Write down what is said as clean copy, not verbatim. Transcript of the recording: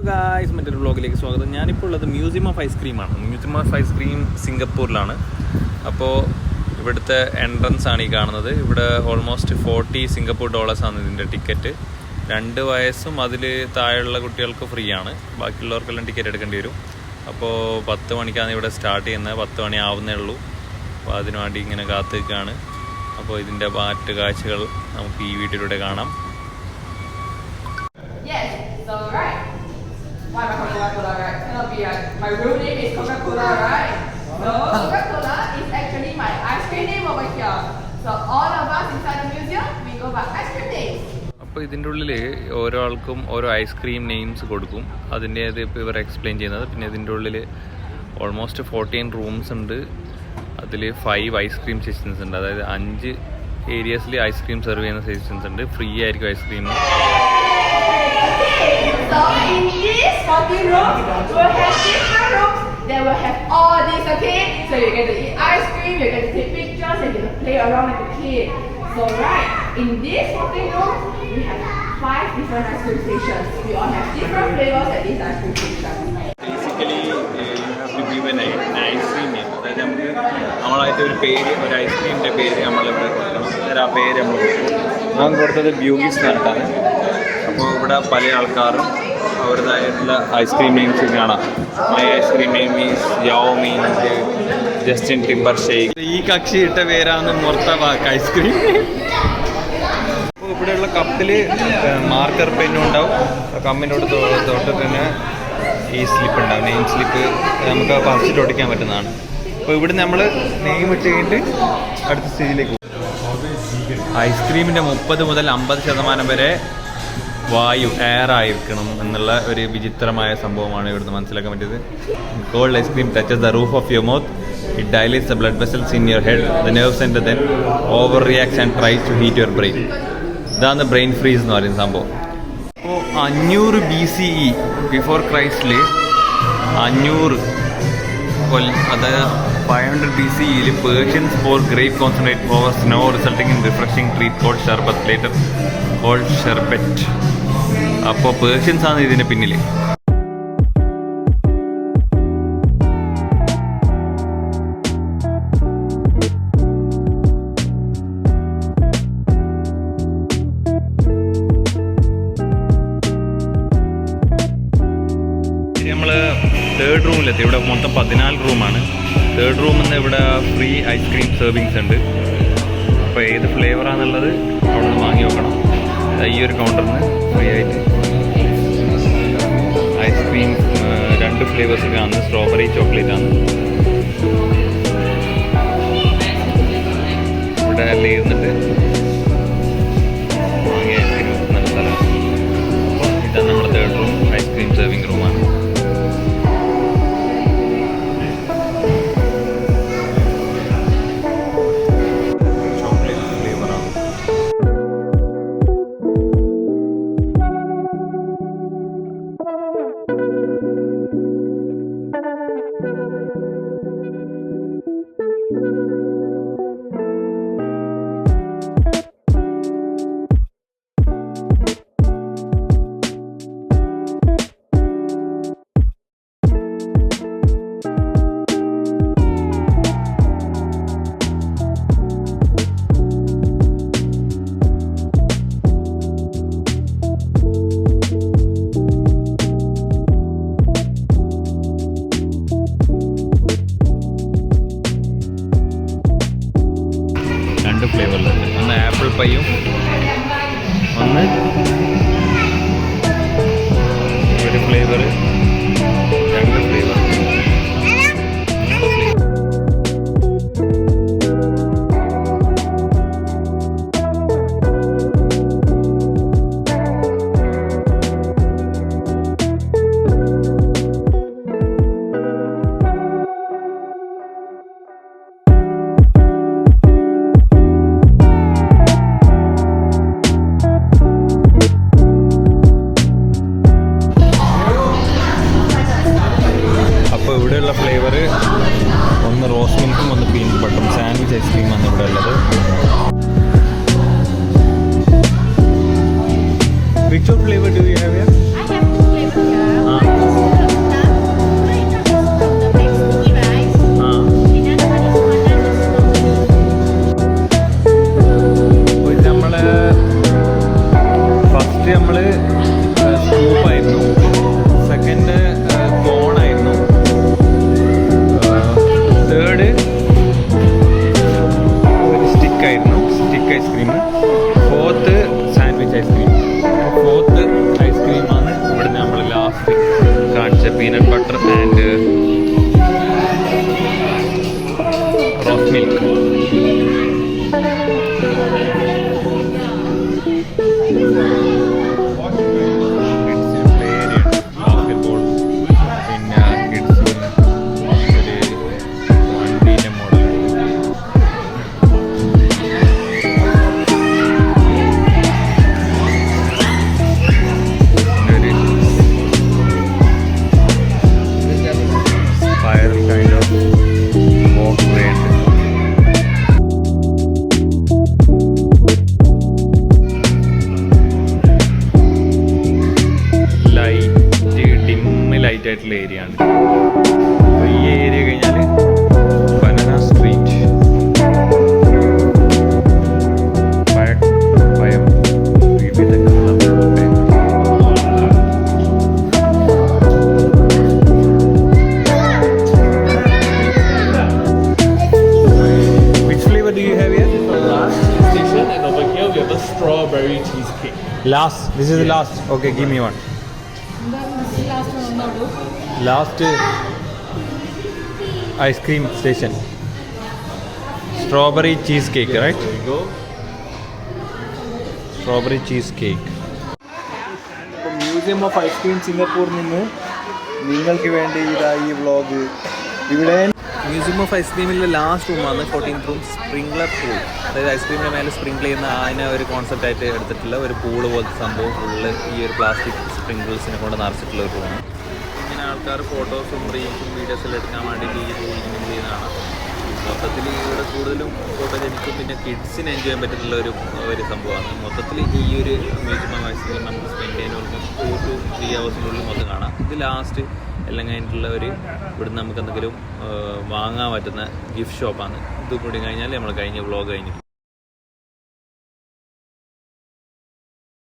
Guys, മറ്റൊരു വ്ളോഗിലേക്ക് സ്വാഗതം. ഞാനിപ്പോൾ ഉള്ളത് മ്യൂസിയം ഓഫ് ഐസ്ക്രീമാണ്. മ്യൂസിയം ഓഫ് ഐസ്ക്രീം സിംഗപ്പൂരിലാണ്. അപ്പോൾ ഇവിടുത്തെ എൻട്രൻസ് ആണ് ഈ കാണുന്നത്. ഇവിടെ ഓൾമോസ്റ്റ് $40 ആണ് ഇതിൻ്റെ ടിക്കറ്റ്. 2 വയസ്സും അതിൽ താഴെയുള്ള കുട്ടികൾക്ക് ഫ്രീ ആണ്. ബാക്കിയുള്ളവർക്കെല്ലാം ടിക്കറ്റ് എടുക്കേണ്ടി വരും. അപ്പോൾ 10 മണിക്കാണ് ഇവിടെ സ്റ്റാർട്ട് ചെയ്യുന്നത്. 10 മണി ആവുന്നേ ഉള്ളൂ. അപ്പോൾ അതിനു വേണ്ടി ഇങ്ങനെ കാത്തു നിൽക്കുകയാണ്. അപ്പോൾ ഇതിൻ്റെ മറ്റ് കാഴ്ചകൾ നമുക്ക് ഈ വീഡിയോയിലൂടെ കാണാം. Why am I calling Coca-Cola, right? Cannot be right. My real name is Coca-Cola, right? No, Coca-Cola is actually my ice cream name over here. So all of us inside the museum, we go by ice cream names. അപ്പോൾ ഇതിൻ്റെ ഉള്ളിൽ ഓരോ ആൾക്കും ഓരോ ice cream names കൊടുക്കും. അതിൻ്റെ ഇപ്പോൾ ഇവർ എക്സ്പ്ലെയിൻ ചെയ്യുന്നത്. പിന്നെ ഇതിൻ്റെ ഉള്ളിൽ ഓൾമോസ്റ്റ് 14 റൂംസ് ഉണ്ട്. അതിൽ 5 ഐസ്ക്രീം സെക്ഷൻസ് ഉണ്ട്. അതായത് 5 ഏരിയാസിൽ ഐസ്ക്രീം സെർവ് ചെയ്യുന്ന സെക്ഷൻസ് ഉണ്ട്. ഫ്രീ ആയിരിക്കും ice cream. So in this 14 rooms, we'll have different rooms that will have all this, okay? So you get to eat ice cream, you get to take pictures, and you get to play around like a kid. So right, in this 14 rooms, we have 5 different ice cream stations. We all have different flavors at these ice cream stations. Basically you have to give an ice cream name. അതായത് നമുക്ക് നമ്മളായിട്ട് ഒരു പേര്, ഒരു ഐസ്ക്രീമിൻ്റെ പേര് നമ്മളിവിടെ കൊടുക്കണം. അതായത് ആ പേര് നമ്മൾ ഞാൻ കൊടുത്തത് ബ്യൂഗീസ് എന്നിട്ടാണ്. അപ്പോൾ ഇവിടെ പല ആൾക്കാരും അവരുടേതായിട്ടുള്ള ഐസ്ക്രീം നെയിംസ് കാണാം. My ice cream name is Yaomi, Justin timber shake. ഈ കക്ഷി ഇട്ട പേരാണ് മൊർത്തബാക്ക് ഐസ്ക്രീം. അപ്പോൾ ഇവിടെയുള്ള കപ്പിൽ മാർക്കർ പെന്നും ഉണ്ടാവും. കമ്പിനോട് തൊട്ട് തന്നെ ഈ സ്ലിപ്പ് ഉണ്ടാവും, നെയിം സ്ലിപ്പ്. നമുക്ക് പറിച്ചിട്ട് ഒട്ടിക്കാൻ പറ്റുന്നതാണ്. അപ്പോൾ ഇവിടെ നമ്മൾ നെയിം ഇട്ട് കഴിഞ്ഞിട്ട് അടുത്ത സ്റ്റേജിലേക്ക് പോകും. ഐസ്ക്രീമിൻ്റെ 30 മുതൽ 50% വരെ വായു, എയർ ആയിരിക്കണം എന്നുള്ള ഒരു വിചിത്രമായ സംഭവമാണ് ഇവിടുന്ന് മനസ്സിലാക്കാൻ പറ്റിയത്. Cold ice cream touches the roof of your mouth. It dilates the blood vessels in your head. The nerve centre then overreacts and tries to heat your brain. ഇതാണ് ബ്രെയിൻ ഫ്രീസ് എന്ന് പറയുന്ന സംഭവം. അപ്പോൾ 500 BCE ബിഫോർ ക്രൈസ്റ്റിൽ 500 അതായത് 500 BCEയിൽ Persians for grape concentrate over snow resulting in refreshing treat cold sherbet, later cold sherbet. അപ്പോൾ Persians ആണ് ഇതിന് പിന്നിൽ. നമ്മൾ 3rd റൂമിലെത്തി. ഇവിടെ മൊത്തം 14 റൂമാണ്. 3rd റൂമിൽ നിന്ന് ഇവിടെ ഫ്രീ ഐസ്ക്രീം സെർവിങ്സ് ഉണ്ട്. അപ്പോൾ ഏത് ഫ്ലേവറാണെന്നുള്ളത് അവിടെ നിന്ന് വാങ്ങി വെക്കണം. ഈ ഒരു കൗണ്ടറിൽ നിന്ന് ഫ്രീ ആയിട്ട് ഐസ്ക്രീം 2 ഫ്ലേവേഴ്സ് കാണുന്നത്. സ്ട്രോബെറി, ചോക്ലേറ്റ് ആണ്. ഇവിടെ എല്ലാം ഇരുന്നിട്ട് വാങ്ങിയ ഐസ്ക്രീം നല്ല സ്ഥലമാണ്. അപ്പോൾ ഇതാണ് നമ്മുടെ 3rd റൂം, ഐസ്ക്രീം സെർവിങ് റൂമാണ്. ഫ്ലേവറിലുണ്ട്. ഒന്ന് ആപ്പിൾ പൈയും ഒന്ന് ഒരു ഫ്ലേവർ, 2 ഫ്ലേവർ. ഫ്ലേവർ ഒന്ന് റോസ് മിൽക്കും ഒന്ന് പീനട്ട് ബട്ടറും. സാൻഡ്വിച്ച് ഐസ്ക്രീമാണ് ഇവിടെ ഉള്ളത്. Which flavor do you have here? I have 2 flavors here. Last കാണിച്ച peanut butter and rose milk. ആയിട്ടുള്ള ഏരിയ ആണ്. ഈ ഏരിയ കഴിഞ്ഞാൽ ബനാന സ്ട്രീറ്റ്, പയം വിവിധ Which flavor do you have here? Station, and over here we have a strawberry cheesecake. Last. This is the last. Okay, give me one. Last ice cream station. Strawberry cheesecake, right? There you go. Strawberry cheesecake. Museum of ice cream സിംഗപ്പൂരിൽ നിന്ന് നിങ്ങൾക്ക് വേണ്ടി ഇതാ ഈ vlog. ഇവിടെ museum of ഐസ്ക്രീമിലെ last റൂമാണ് 14th room, sprinkler pool. അതായത് ഐസ്ക്രീമിൻ്റെ മേലെ സ്പ്രിംഗിൾ ചെയ്യുന്ന അതിനെ ഒരു കോൺസെപ്റ്റ് ആയിട്ട് എടുത്തിട്ടുള്ള ഒരു പൂള് പോലത്തെ സംഭവം. ഫുള്ള് ഈ ഒരു പ്ലാസ്റ്റിക് സ്പ്രിംഗിൾസിനെ കൊണ്ട് നിറച്ചിട്ടുള്ള ഒരു റൂമാണ്. ഇങ്ങനെ ആൾക്കാർ ഫോട്ടോസും റീൽസും വീഡിയോസെല്ലാം എടുക്കാൻ വേണ്ടിയിട്ട് ഈ റൂം യൂസ് ചെയ്യുന്നതാണ്. മൊത്തത്തിൽ ഇവിടെ കൂടുതലും ഫോട്ടോജനിക്കും പിന്നെ കിഡ്സിന് എൻജോയ് ചെയ്യാൻ പറ്റുന്ന ഒരു സംഭവമാണ്. മൊത്തത്തിൽ ഈ ഒരു മ്യൂസിയം ഓഫ് ഐസ്ക്രീം നമുക്ക് സ്പെൻഡ് ചെയ്യാൻ ഓൾമോസ്റ്റ് 2 to 3 hours മൊത്തം കാണാം. ഇത് ലാസ്റ്റ് എല്ലാം കഴിഞ്ഞിട്ടുള്ള ഇവിടുന്ന് നമുക്ക് എന്തെങ്കിലും വാങ്ങാൻ പറ്റുന്ന ഗിഫ്റ്റ് ഷോപ്പാണ്. ഇത് കൂടി കഴിഞ്ഞാൽ നമ്മൾ കഴിഞ്ഞ വ്ളോഗ് കഴിഞ്ഞിട്ടുണ്ട്.